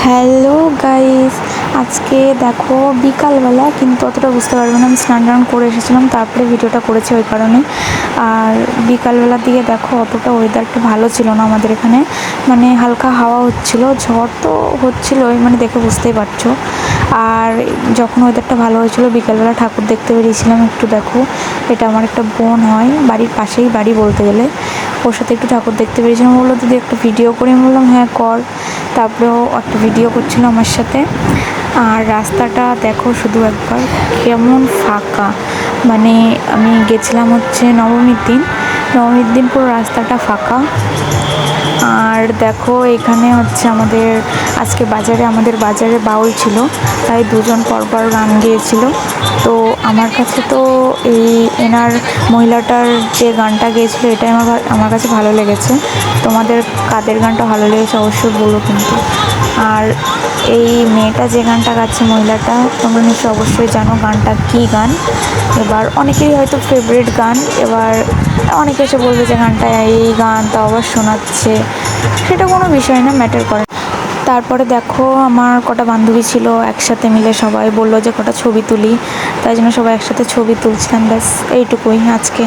Hello guys, আজকে দেখো বিকালবেলা, কিন্তু অতটা বুঝতে পারবে না, আমি স্নান টান করে এসেছিলাম তারপরে ভিডিওটা করেছি ওই কারণে। আর বিকালবেলার দিকে দেখো অতটা ওয়েদারটা ভালো ছিল না আমাদের এখানে, মানে হালকা হাওয়া হচ্ছিল, ঝড় তো হচ্ছিলোই, মানে দেখে বুঝতেই পারছো। আর যখন ওয়েদারটা ভালো হয়েছিল বিকালবেলা ঠাকুর দেখতে বেরিয়েছিলাম একটু। দেখো এটা আমার একটা বোন হয়, বাড়ির পাশেই বাড়ি বলতে গেলে, ওর সাথে একটু ঠাকুর দেখতে পেরেছিলাম। বললো দিদি একটা ভিডিও করি, আমি বললাম হ্যাঁ কর। তারপরেও একটা ভিডিও করছিল আমার সাথে। আর রাস্তাটা দেখো শুধু একবার কেমন ফাঁকা, মানে আমি গেছিলাম হচ্ছে নবমীর দিন পুরো রাস্তাটা ফাঁকা। আর দেখো এখানে হচ্ছে আমাদের বাজারে বাউল ছিল, তাই দুজন পরপর গান গেয়েছিল। তো আমার কাছে তো মহিলাটার যে গানটা গেয়েছিলো এটাই আমার কাছে ভালো লেগেছে। তোমাদের কাদের গানটা ভালো লেগেছে অবশ্যই বলো কিন্তু। আর এই মেয়েটা যে গানটা গাচ্ছে, মহিলাটা, তোমরা নিশ্চয়ই অবশ্যই জানো গানটা কী গান। এবার অনেকেরই হয়তো ফেভারিট গান, এবার অনেকে এসে বলবে যে গানটা এই গান তো আবার শোনাচ্ছে, সেটা কোনো বিষয় না, ম্যাটার করে। তারপরে দেখো আমার কটা বান্ধবী ছিল, একসাথে মিলে সবাই বললো যে কটা ছবি তুলি, তাই জন্য সবাই একসাথে ছবি তুলছিলাম, ব্যাস এইটুকুই আজকে।